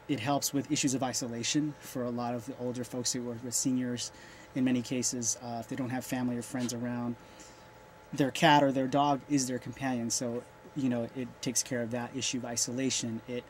It helps with issues of isolation for a lot of the older folks who work with seniors. In many cases, if they don't have family or friends around, their cat or their dog is their companion. So, it takes care of that issue of isolation. It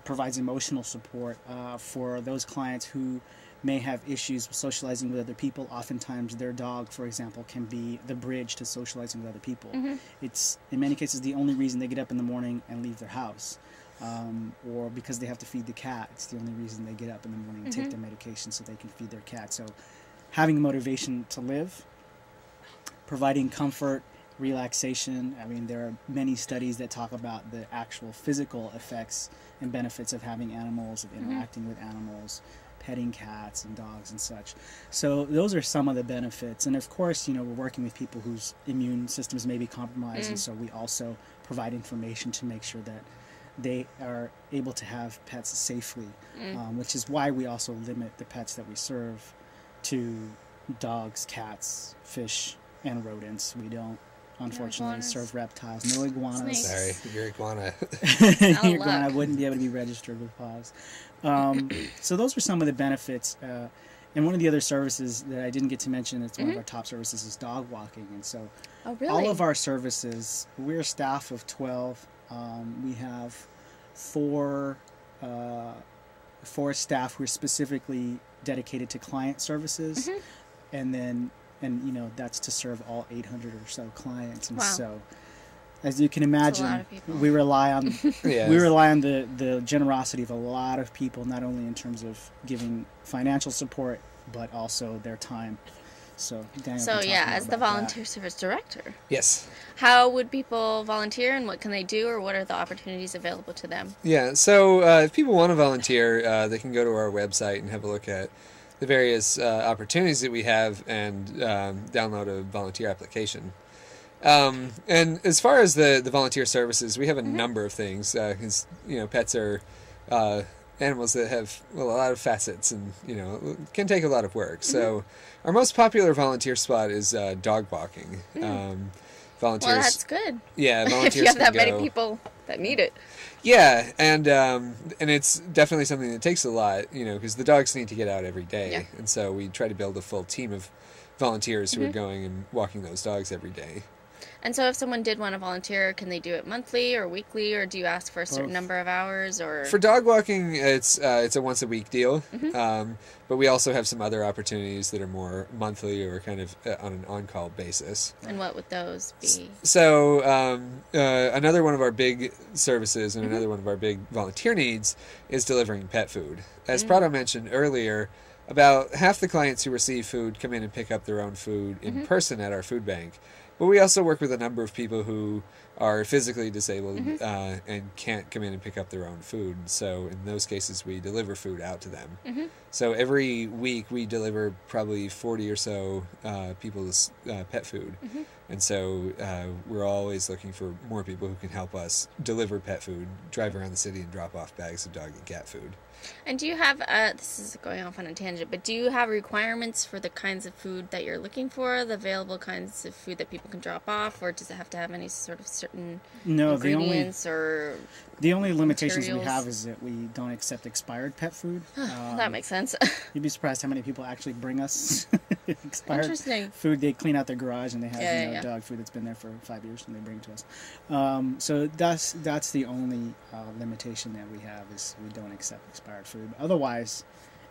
provides emotional support for those clients who may have issues socializing with other people. Oftentimes their dog, for example, can be the bridge to socializing with other people. It's, in many cases, the only reason they get up in the morning and leave their house. Or because they have to feed the cat. It's the only reason they get up in the morning and take their medication so they can feed their cat. So having motivation to live, providing comfort, relaxation. I mean, there are many studies that talk about the actual physical effects and benefits of having animals, of interacting with animals, petting cats and dogs and such. So those are some of the benefits. And of course, we're working with people whose immune systems may be compromised. And so we also provide information to make sure that they are able to have pets safely, which is why we also limit the pets that we serve to dogs, cats, fish, and rodents. We don't, unfortunately, serve reptiles. No iguanas. Snakes. Sorry, your iguana. Your iguana wouldn't be able to be registered with Paws. So those are some of the benefits. And one of the other services that I didn't get to mention, it's one of our top services, is dog walking. And so all of our services, we're a staff of 12. We have four staff who are specifically dedicated to client services, and that's to serve all 800 or so clients. And so, as you can imagine, we rely on the generosity of a lot of people, not only in terms of giving financial support, but also their time. So, Daniel, as the volunteer service director, yes, how would people volunteer, and what can they do, or what are the opportunities available to them? Yeah, so if people want to volunteer, they can go to our website and have a look at the various opportunities that we have and download a volunteer application. And as far as the volunteer services, we have a number of things, because pets are animals that have a lot of facets and can take a lot of work. So our most popular volunteer spot is dog walking. Volunteers. Well, that's good. Yeah, volunteers. If you have that many people that need it. Yeah, and it's definitely something that takes a lot, because the dogs need to get out every day, and so we try to build a full team of volunteers who are going and walking those dogs every day. And so if someone did want to volunteer, can they do it monthly or weekly, or do you ask for a certain number of hours? Or for dog walking, it's a once-a-week deal, but we also have some other opportunities that are more monthly or kind of on an on-call basis. And what would those be? So another one of our big services and another one of our big volunteer needs is delivering pet food. As Prado mentioned earlier, about half the clients who receive food come in and pick up their own food in person at our food bank. But we also work with a number of people who are physically disabled and can't come in and pick up their own food. So in those cases, we deliver food out to them. So every week we deliver probably 40 or so people's pet food. And so we're always looking for more people who can help us deliver pet food, drive around the city and drop off bags of dog and cat food. And do you have, this is going off on a tangent, but do you have requirements for the kinds of food that you're looking for, the available kinds of food that people can drop off, or does it have to have any sort of certain ingredients or the only limitations materials? We have is that we don't accept expired pet food. That makes sense. You'd be surprised how many people actually bring us expired food. They clean out their garage and they have dog food that's been there for 5 years and they bring it to us. So that's the only limitation that we have, is we don't accept expired food. Otherwise,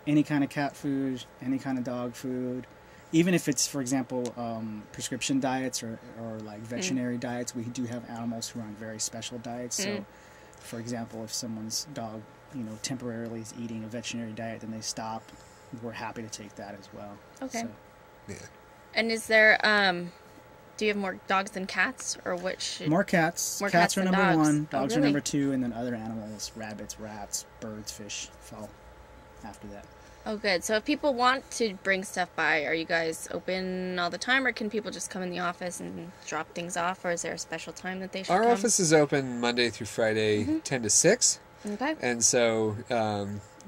any kind of cat food, any kind of dog food, even if it's, for example, prescription diets or like veterinary diets, we do have animals who are on very special diets. So, for example, if someone's dog, temporarily is eating a veterinary diet, then they stop, we're happy to take that as well. Okay. So, yeah. And is there, do you have more dogs than cats, or which? More cats. More cats are than number dogs. one. Dogs are number two, and then other animals, rabbits, rats, birds, fish, fall after that. Oh, good. So if people want to bring stuff by, are you guys open all the time, or can people just come in the office and drop things off, or is there a special time that they should Our come? office is open Monday through Friday, 10 to 6. Okay. And so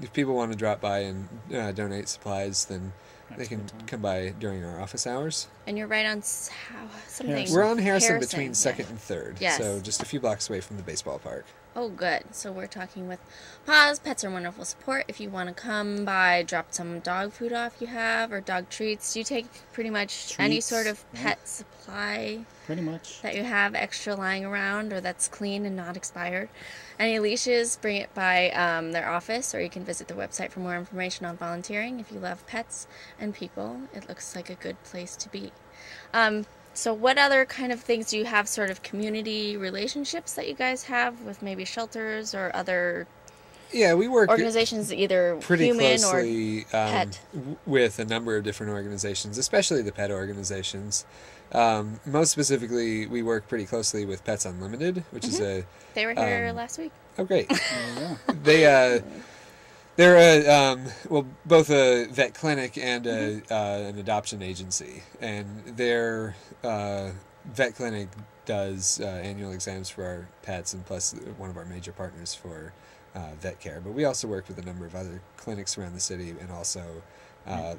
if people want to drop by and donate supplies, then they can come by during our office hours. And you're right on something. We're on Harrison between 2nd and 3rd. Yes. So just a few blocks away from the baseball park. Oh, good. So we're talking with Paws. Pets are wonderful support. If you want to come by, drop some dog food off you have, or dog treats. Do you take pretty much any Treats, sort of yeah. pet supply Pretty much. that you have extra lying around or that's clean and not expired? Any leashes, bring it by their office, or you can visit the website for more information on volunteering. If you love pets and people, it looks like a good place to be. So what other kind of things do you have, sort of community relationships that you guys have with maybe shelters or other we work organizations, either pretty human closely or pet? with a number of different organizations, especially the pet organizations. Most specifically, we work pretty closely with Pets Unlimited, which is a... They were here last week. Oh, great. Yeah. They're both a vet clinic and an adoption agency, and their vet clinic does annual exams for our pets, and plus one of our major partners for vet care. But we also work with a number of other clinics around the city, and also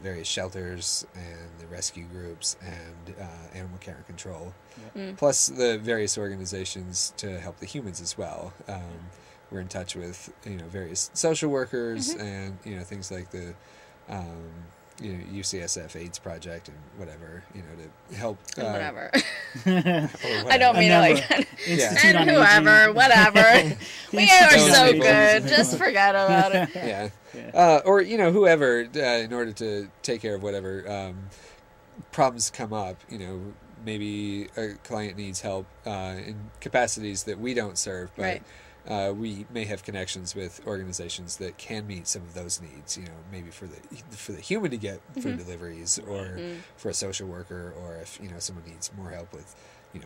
various shelters and the rescue groups and animal care and control, plus the various organizations to help the humans as well. We're in touch with various social workers and things like the UCSF AIDS Project and whatever to help Whatever. or I don't mean it like that. Institute And on whoever, Aging. whatever. We Institute are on so Aging. good. Just forget about it. Yeah. Or whoever, in order to take care of whatever problems come up. Maybe a client needs help in capacities that we don't serve, but Right. We may have connections with organizations that can meet some of those needs. Maybe for the human to get food deliveries, or for a social worker, or if someone needs more help with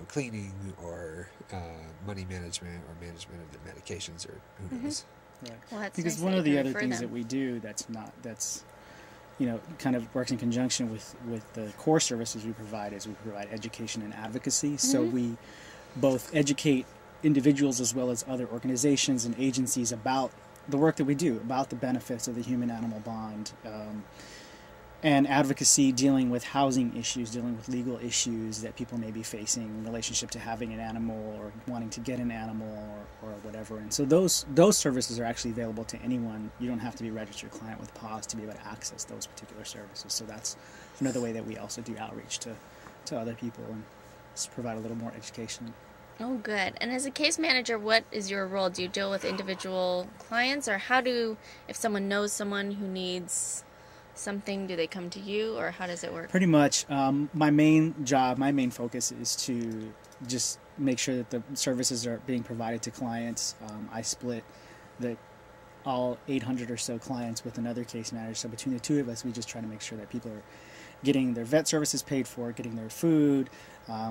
cleaning or money management or management of their medications, or who knows. Right. Well, that's Because nice one that of you the can other refer things them. that we do that's kind of works in conjunction with the core services we provide is we provide education and advocacy. So we both educate individuals as well as other organizations and agencies about the work that we do, about the benefits of the human-animal bond, and advocacy dealing with housing issues, dealing with legal issues that people may be facing in relationship to having an animal or wanting to get an animal or whatever. And so those services are actually available to anyone. You don't have to be a registered client with Paws to be able to access those particular services. So that's another way that we also do outreach to other people and just provide a little more education. Oh, good. And as a case manager, what is your role? Do you deal with individual clients, or if someone knows someone who needs something, do they come to you, or how does it work? Pretty much. My main focus is to just make sure that the services are being provided to clients. I split all 800 or so clients with another case manager. So between the two of us, we just try to make sure that people are getting their vet services paid for, getting their food.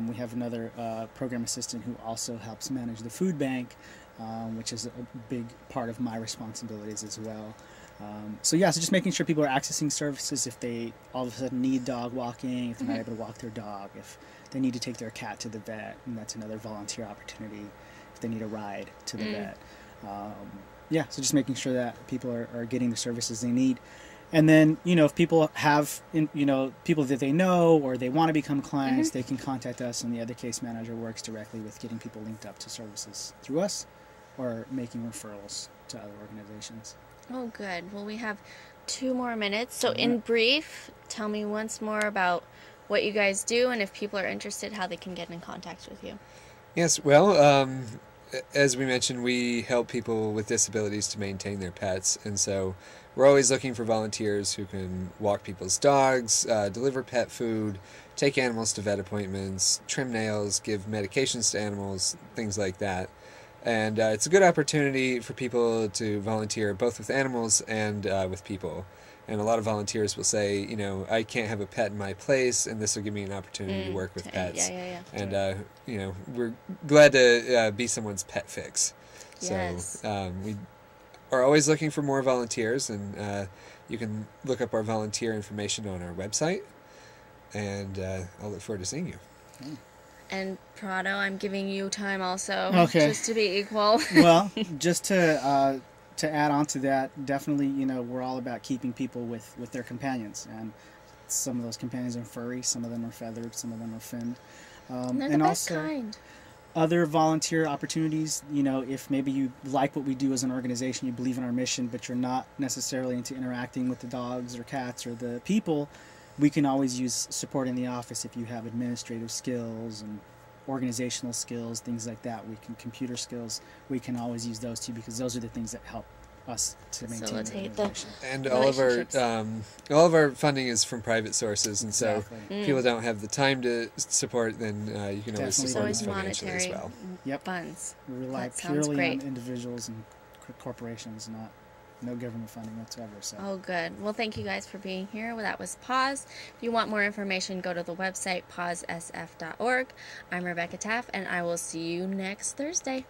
We have another program assistant who also helps manage the food bank, which is a big part of my responsibilities as well. So just making sure people are accessing services if they all of a sudden need dog walking, if they're not able to walk their dog, if they need to take their cat to the vet, and that's another volunteer opportunity, if they need a ride to the vet. So just making sure that people are getting the services they need. And then, if people have, people that they know or they want to become clients, they can contact us, and the other case manager works directly with getting people linked up to services through us or making referrals to other organizations. Oh, good. Well, we have 2 more minutes. So in brief, tell me once more about what you guys do, and if people are interested, how they can get in contact with you. Yes, well, as we mentioned, we help people with disabilities to maintain their pets, and so we're always looking for volunteers who can walk people's dogs, deliver pet food, take animals to vet appointments, trim nails, give medications to animals, things like that. And it's a good opportunity for people to volunteer both with animals and with people. And a lot of volunteers will say, I can't have a pet in my place, and this will give me an opportunity to work with pets. Yeah. And, we're glad to be someone's pet fix. Yes. So we are always looking for more volunteers, and you can look up our volunteer information on our website, and I'll look forward to seeing you. And Prado, I'm giving you time also, Okay. just to be equal. Well, just to add on to that, definitely, we're all about keeping people with their companions, and some of those companions are furry, some of them are feathered, some of them are finned. And they're the best kind. Other volunteer opportunities, you know, if maybe you like what we do as an organization, you believe in our mission, but you're not necessarily into interacting with the dogs or cats or the people, we can always use support in the office if you have administrative skills and organizational skills, things like that. We can computer skills. We can always use those too, because those are the things that help us to maintain the Facilitate the organization. And relationships. all of our funding is from private sources, and so Exactly. if people don't have the time to support, then you can always Definitely. support It's us always financially as monetary well. Yep. funds. We rely That sounds purely great. on individuals and corporations, no government funding whatsoever. So. Oh, good. Well, thank you guys for being here. Well, that was Paws. If you want more information, go to the website pawssf.org. I'm Rebecca Taff, and I will see you next Thursday.